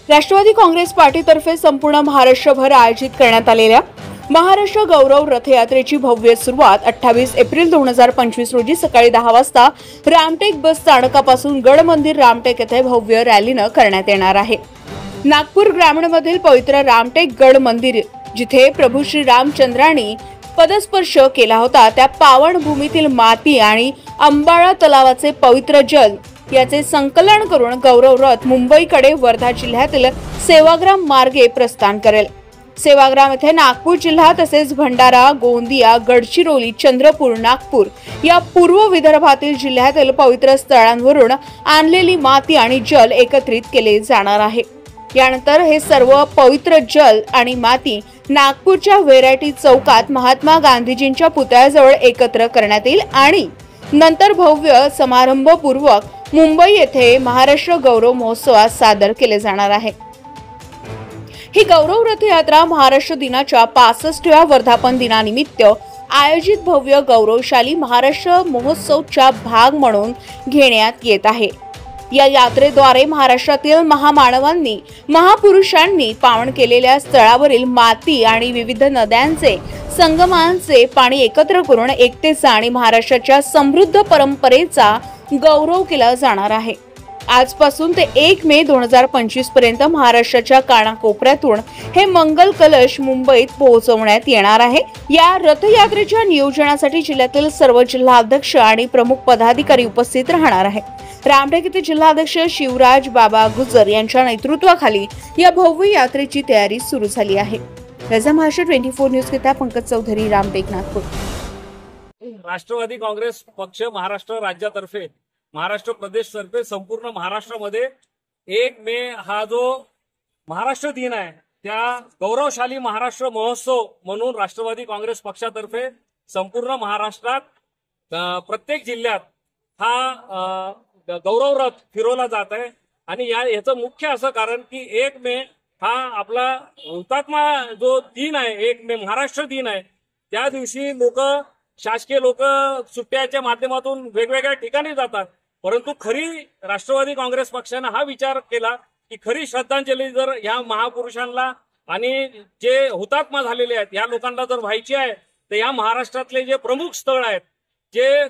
राष्ट्रवादी काँग्रेस पार्टीतर्फे संपूर्ण महाराष्ट्रभर आयोजित करण्यात आलेल्या महाराष्ट्र गौरव रथयात्रेची भव्य सुरुवात 28 एप्रिल 2025 रोजी सकाळी 10 वाजता रामटेक बस स्थानकापासून गड मंदिर रामटेक येथे भव्य रॅलीनं करण्यात येणार आहे। नागपूर ग्रामीणमधील पवित्र रामटेक गड मंदिर जिथे प्रभू श्री रामचंद्रांनी पदस्पर्श केला होता त्या पावन भूमीतील माती आणि अंबाळा तलावाचे पवित्र जल याचे संकलन करून गौरव रथ मुंबईकडे वर्धा जिल्ह्यातील सेवाग्राम मार्गे प्रस्थान करेल। सेवाग्राम येथे नागपूर जिल्हा तसेच भंडारा, गोंदिया, गडचिरोली, चंद्रपूर, नागपूर या पूर्व विदर्भातील जिल्ह्यातील पवित्र स्थळांवरून आणलेली माती आणि जल एकत्रित केले जाणार आहे। यानंतर हे सर्व पवित्र जल आणि माती नागपूरच्या व्हेरायटी चौकात महात्मा गांधीजींच्या पुतळ्याजवळ एकत्र करण्यात येईल आणि नंतर भव्य समारंभपूर्वक मुंबई येथे महाराष्ट्र गौरव महोत्सवात सादर केले जाणार आहे। ही गौरव रथयात्रा महाराष्ट्र दिनाच्या 65व्या वर्धापन दिनानिमित्त आयोजित भव्य गौरवशाली महाराष्ट्र महोत्सवचा भाग म्हणून घेण्यात येत आहे। या यात्रेद्वारे महाराष्ट्रातील महामानवांनी महापुरुषांनी पावन केलेल्या स्थळावरील माती आणि विविध नद्यांचे संगमांचे पाणी एकत्र करून एकतेचा आणि महाराष्ट्राच्या समृद्ध परंपरेचा गौरव केला जाणार आहे। आजपासून ते 1 मे 2025 पर्यंत महाराष्ट्राच्या कानाकोपऱ्यातून हे मंगल कलश मुंबईत पोहोचवण्यात येणार आहे। या रथयात्रेच्या नियोजनासाठी जिल्ह्यातील सर्व जिल्हाध्यक्ष आणि प्रमुख पदाधिकारी उपस्थित राहणार आहेत। रामटेक येथे जिल्हाध्यक्ष शिवराज बाबा गुजर यांच्या नेतृत्वाखाली या भव्य यात्रेची तयारी सुरू झाली आहे। रजा महाराष्ट्र 24 न्यूज करिता पंकज चौधरी, रामटेक, नागपूर। राष्ट्रवादी काँग्रेस पक्ष महाराष्ट्र राज्यातर्फे महाराष्ट्र प्रदेश तर्फे संपूर्ण महाराष्ट्रामध्ये 1 मे हा जो महाराष्ट्र दिन आहे त्या गौरवशाली महाराष्ट्र महोत्सव म्हणून राष्ट्रवादी काँग्रेस पक्षातर्फे संपूर्ण महाराष्ट्रात प्रत्येक जिल्ह्यात हा गौरव रथ फिरवला जात आहे। आणि याचं मुख्य असं कारण की 1 मे हा आपला हुतात्मा जो दिन आहे, 1 मे महाराष्ट्र दिन आहे, त्या दिवशी शासकीय लोक सुट्ट्याच्या माध्यमातून वेगवेगळ्या ठिकाणी जातात, परंतु खरी राष्ट्रवादी काँग्रेस पक्षाने हा विचार केला की खरी श्रद्धांजली जर या महापुरुषांना आणि जे हुतात्मा झालेले आहेत या लोकांना जर व्हायची आहे तर या महाराष्ट्रातले जे प्रमुख स्थळ आहेत, जे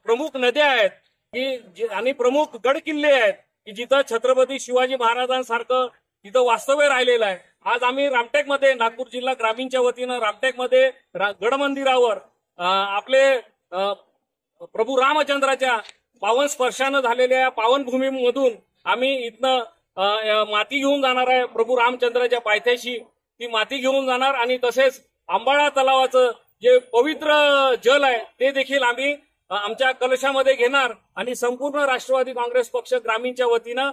प्रमुख नद्या आहेत की आणि प्रमुख गड किल्ले आहेत की जिथं छत्रपती शिवाजी महाराजांसारखं तिथं वास्तव्य राहिलेलं आहे। आज आम्ही रामटेकमध्ये नागपूर जिल्हा ग्रामीणच्या वतीनं रामटेकमध्ये गड मंदिरावर आपले प्रभू रामचंद्राच्या पावन स्पर्शानं झालेल्या पावन भूमीमधून आम्ही इथनं माती घेऊन जाणार आहे। प्रभू रामचंद्राच्या पायथ्याशी ती माती घेऊन जाणार आणि तसेच अंबाळा तलावाचं जे पवित्र जल आहे ते देखील आम्ही आमच्या कलशामध्ये घेणार आणि संपूर्ण राष्ट्रवादी काँग्रेस पक्ष ग्रामीणच्या वतीनं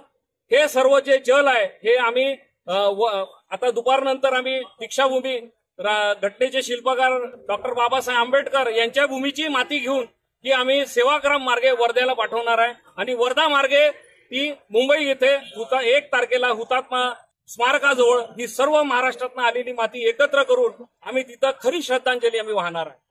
हे सर्व जे जल आहे हे आम्ही आता दुपारनंतर आम्ही दीक्षाभूमी घटनेचे शिल्पकार डॉक्टर बाबासाहेब आंबेडकर यांच्या भूमीची माती घेऊन ती आम्ही सेवाग्राम मार्गे वर्ध्याला पाठवणार आहे आणि वर्धा मार्गे ती मुंबई येथे 1 तारखेला हुतात्मा स्मारकाजवळ ही सर्व महाराष्ट्रातून आलेली माती एकत्र करून आम्ही तिथं खरी श्रद्धांजली आम्ही वाहणार आहे।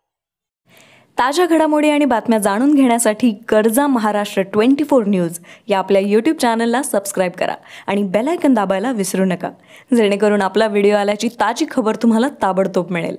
ताज्या घडामोडी आणि बातम्या जाणून घेण्यासाठी गरजा महाराष्ट्र 24 न्यूज या आपल्या YouTube चॅनलला सबस्क्राईब करा आणि बेल आयकॉन दाबायला विसरू नका, जेणेकरून आपला व्हिडिओ आल्याची ताजी खबर तुम्हाला ताबडतोब मिळेल।